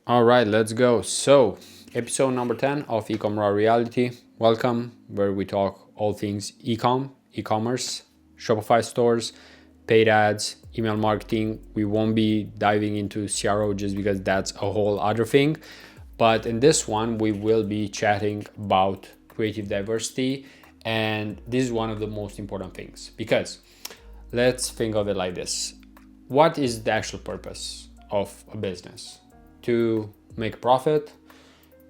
All right, let's go. So, episode number 10 of eCom Raw Reality. Welcome, where we talk all things eCom, e-commerce, Shopify stores, paid ads, email marketing. We won't be diving into CRO just because that's a whole other thing. But in this one, we will be chatting about creative diversity. And this is one of the most important things because let's think of it like this. What is the actual purpose of a business? To make a profit,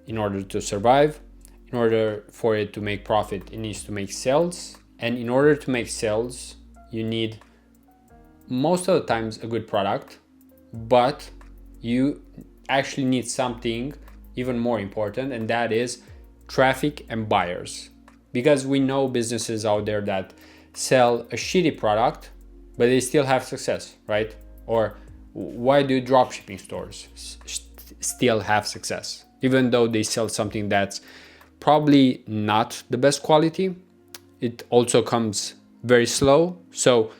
in order to survive. In order for it to make profit, it needs to make sales. And in order to make sales, you need most of the times a good product, but you actually need something even more important, and that is traffic and buyers. Because we know businesses out there that sell a shitty product, but they still have success, right? Or why do dropshipping stores still have success? Even though they sell something that's probably not the best quality, it also comes very slow. So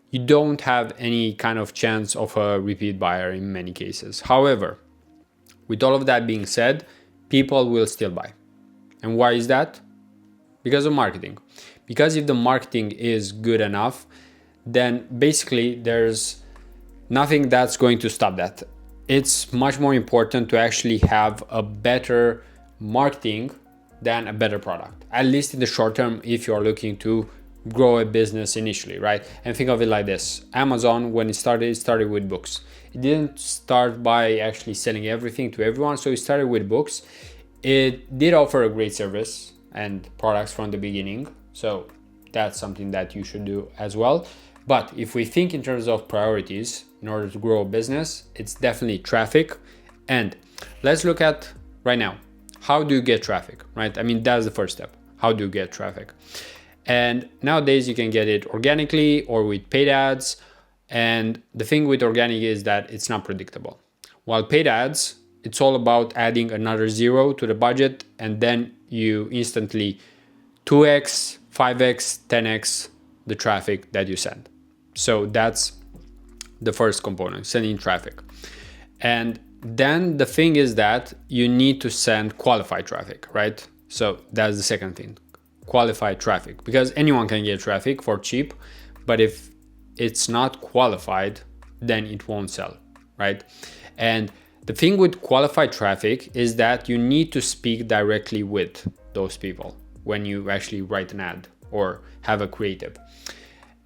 you don't have any kind of chance of a repeat buyer in many cases. However, with all of that being said, people will still buy. And why is that? Because of marketing. Because if the marketing is good enough, then basically there's nothing that's going to stop that. It's much more important to actually have a better marketing than a better product, at least in the short term if you're looking to grow a business initially, right? And think of it like this. Amazon, when it started with books. It didn't start by actually selling everything to everyone, so it started with books. It did offer a great service and products from the beginning, so that's something that you should do as well. But if we think in terms of priorities in order to grow a business, it's definitely traffic. And let's look at right now, how do you get traffic, right? I mean, that's the first step. How do you get traffic? And nowadays you can get it organically or with paid ads. And the thing with organic is that it's not predictable. While paid ads, it's all about adding another zero to the budget, and then you instantly 2x, 5x, 10x the traffic that you send. So that's the first component, sending traffic. And then the thing is that you need to send qualified traffic, right? So that's the second thing, qualified traffic, because anyone can get traffic for cheap, but if it's not qualified, then it won't sell, right? And the thing with qualified traffic is that you need to speak directly with those people when you actually write an ad or have a creative.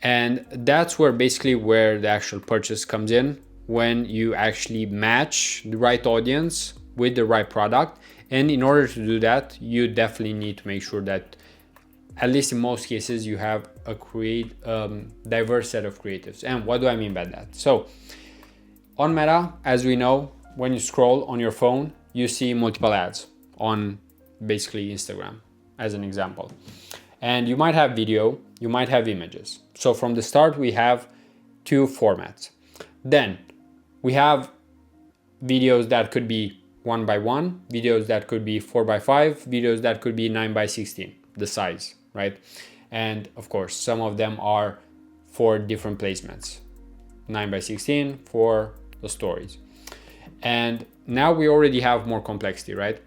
And that's where the actual purchase comes in, when you actually match the right audience with the right product. And in order to do that, you definitely need to make sure that, at least in most cases, you have a diverse set of creatives. And what do I mean by that? So on Meta, as we know, when you scroll on your phone, you see multiple ads on basically Instagram, as an example. And you might have video, you might have images. So from the start, we have two formats. Then we have videos that could be 1x1, videos that could be 4x5, videos that could be 9x16, the size, right? And of course, some of them are for different placements, 9x16 for the stories. And now we already have more complexity, right?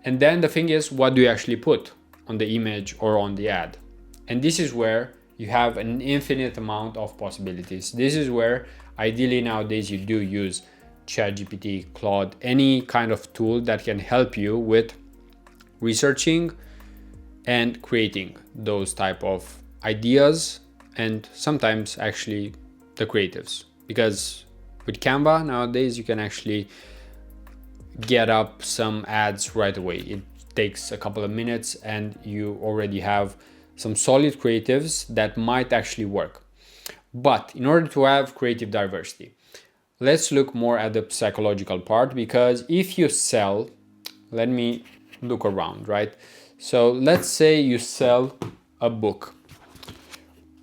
And then the thing is, what do you actually put on the image or on the ad? And this is where you have an infinite amount of possibilities. This is where ideally nowadays you do use ChatGPT, Claude, any kind of tool that can help you with researching and creating those type of ideas, and sometimes actually the creatives. Because with Canva nowadays you can actually get up some ads right away. It takes a couple of minutes and you already have some solid creatives that might actually work. But in order to have creative diversity, let's look more at the psychological part, because if you sell, let me look around, right? So let's say you sell a book,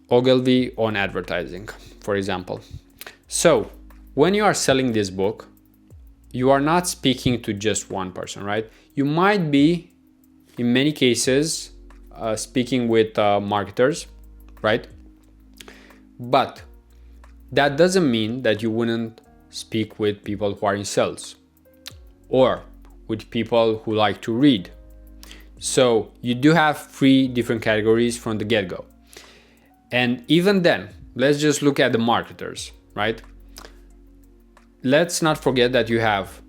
Ogilvy on advertising, for example. So when you are selling this book, you are not speaking to just one person, right? You might be, in many cases, speaking with marketers, right? But that doesn't mean that you wouldn't speak with people who are in sales, or with people who like to read. So you do have 3 different categories from the get-go. And even then, let's just look at the marketers, right? Let's not forget that you have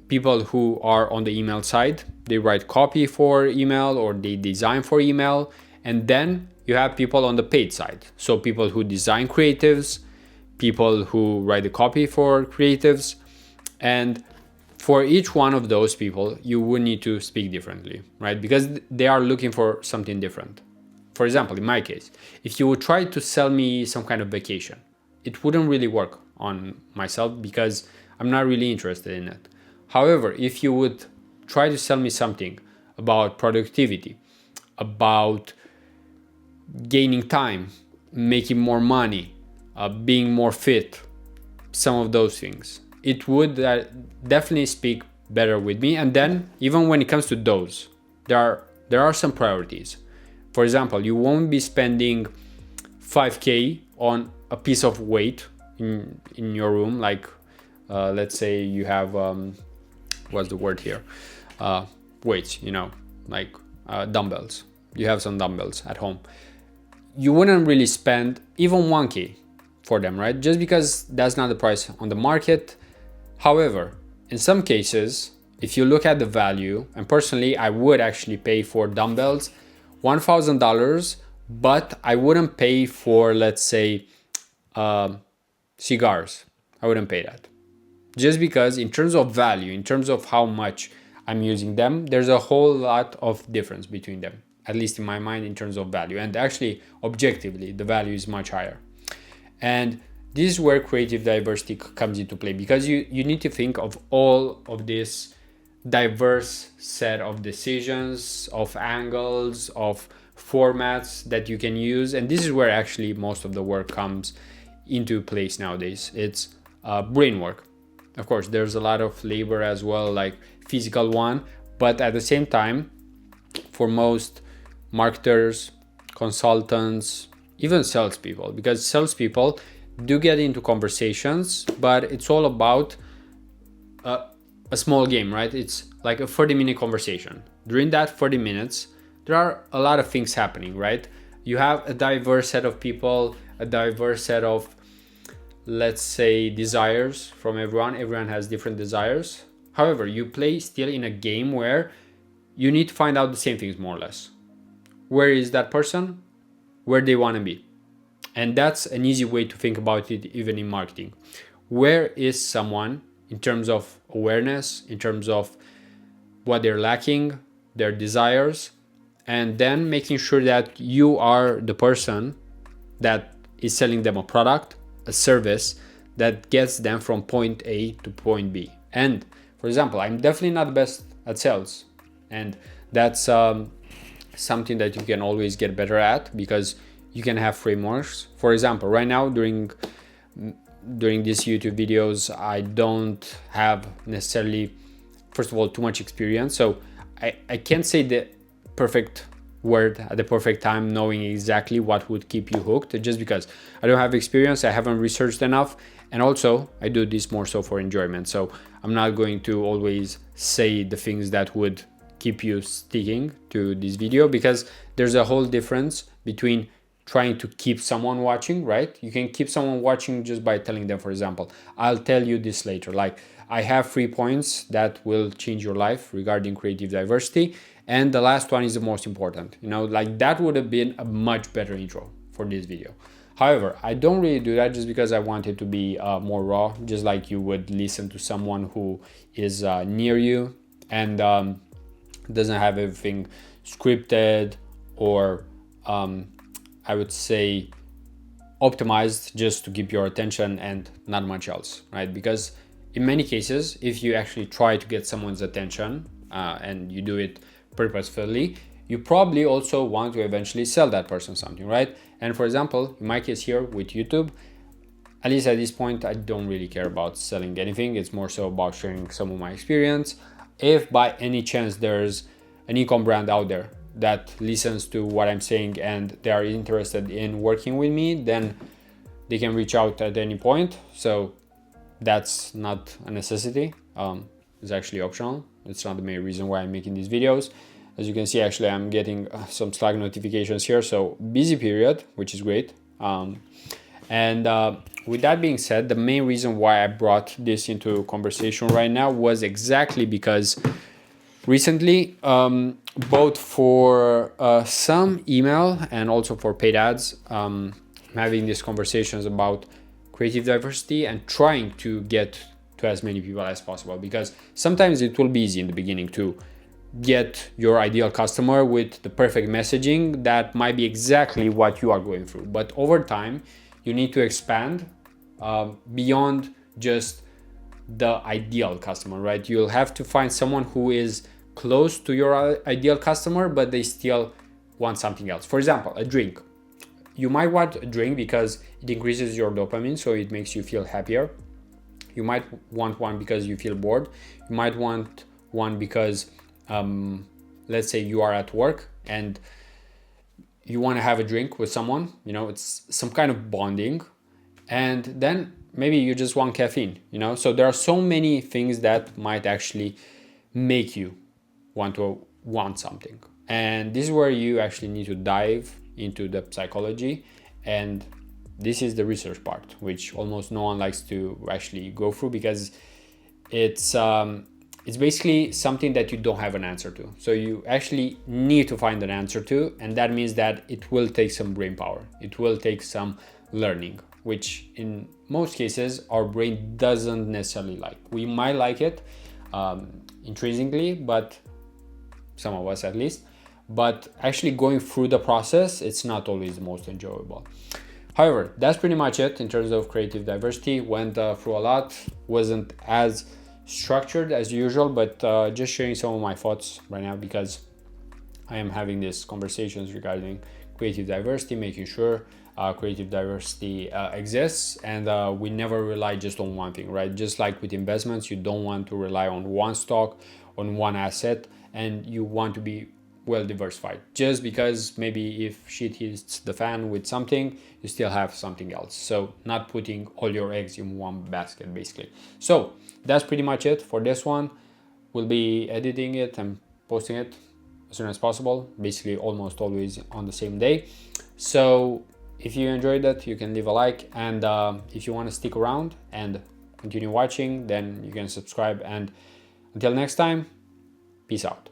people who are on the email side. They write copy for email or they design for email. And then you have people on the paid side. So people who design creatives, people who write the copy for creatives. And for each one of those people, you would need to speak differently, right? Because they are looking for something different. For example, in my case, if you would try to sell me some kind of vacation, it wouldn't really work on myself because I'm not really interested in it. However, if you would try to sell me something about productivity, about gaining time, making more money, being more fit, some of those things, it would definitely speak better with me. And then even when it comes to those, there are some priorities. For example, you won't be spending 5K on a piece of weight in your room, like let's say you have what's the word here, weights, like dumbbells. You have some dumbbells at home. You wouldn't really spend even 1K for them, right? Just because that's not the price on the market. However, in some cases, if you look at the value, and personally I would actually pay for dumbbells $1,000, but I wouldn't pay for, let's say, cigars. I wouldn't pay that. Just because in terms of value, in terms of how much I'm using them, there's a whole lot of difference between them, at least in my mind, in terms of value. And actually, objectively, the value is much higher. And this is where creative diversity comes into play, because you need to think of all of this diverse set of decisions, of angles, of formats that you can use. And this is where actually most of the work comes into place nowadays. It's brain work. Of course, there's a lot of labor as well, like physical one, but at the same time, for most marketers, consultants, even salespeople, because salespeople do get into conversations, but it's all about a small game, right? It's like a 30-minute conversation. During that 30 minutes, there are a lot of things happening, right? You have a diverse set of people, a diverse set of, let's say, desires from everyone. Everyone has different desires. However, you play still in a game where you need to find out the same things more or less. Where is that person? Where they want to be? And that's an easy way to think about it, even in marketing. Where is someone in terms of awareness, in terms of what they're lacking, their desires, and then making sure that you are the person that is selling them a product, a service that gets them from point A to point B. And for example, I'm definitely not the best at sales, and that's something that you can always get better at, because you can have frameworks. For example, right now during these YouTube videos, I don't have necessarily, first of all, too much experience, so I can't say the perfect word at the perfect time, knowing exactly what would keep you hooked, just because I don't have experience, I haven't researched enough, and also I do this more so for enjoyment. So I'm not going to always say the things that would keep you sticking to this video, because there's a whole difference between trying to keep someone watching, right? You can keep someone watching just by telling them, for example, I'll tell you this later. Like, I have 3 points that will change your life regarding creative diversity, and the last one is the most important. Like that would have been a much better intro for this video. However, I don't really do that just because I want it to be more raw, just like you would listen to someone who is near you and doesn't have everything scripted or I would say optimized just to keep your attention and not much else, right? Because in many cases, if you actually try to get someone's attention and you do it purposefully, you probably also want to eventually sell that person something, right? And for example, in my case here with YouTube, at least at this point, I don't really care about selling anything. It's more so about sharing some of my experience. If by any chance there's an eCom brand out there that listens to what I'm saying and they are interested in working with me, then they can reach out at any point. So that's not a necessity. It's actually optional. It's not the main reason why I'm making these videos. As you can see, actually, I'm getting some Slack notifications here. So busy period, which is great. With that being said, the main reason why I brought this into conversation right now was exactly because recently, both for some email and also for paid ads, I'm having these conversations about creative diversity and trying to get to as many people as possible, because sometimes it will be easy in the beginning to get your ideal customer with the perfect messaging that might be exactly what you are going through. But over time, you need to expand beyond just the ideal customer, right? You'll have to find someone who is close to your ideal customer, but they still want something else. For example, a drink. You might want a drink because it increases your dopamine, so it makes you feel happier. You might want one because you feel bored. You might want one because, let's say you are at work and you want to have a drink with someone, you know, it's some kind of bonding. And then maybe you just want caffeine, you know? So there are so many things that might actually make you want something. And this is where you actually need to dive into the psychology, and this is the research part, which almost no one likes to actually go through, because it's basically something that you don't have an answer to. So you actually need to find an answer to, and that means that it will take some brain power. It will take some learning, which in most cases our brain doesn't necessarily like. We might like it intrinsically, but some of us at least, but actually going through the process, it's not always the most enjoyable. However, that's pretty much it in terms of creative diversity. Went through a lot, wasn't as structured as usual, but just sharing some of my thoughts right now, because I am having these conversations regarding creative diversity, making sure creative diversity exists, and we never rely just on one thing, right? Just like with investments, you don't want to rely on one stock, on one asset, and you want to be well diversified. Just because maybe if shit hits the fan with something, you still have something else. So not putting all your eggs in one basket, basically. So that's pretty much it for this one. We'll be editing it and posting it as soon as possible, basically almost always on the same day. So if you enjoyed that, you can leave a like, and if you want to stick around and continue watching, then you can subscribe. And until next time, peace out.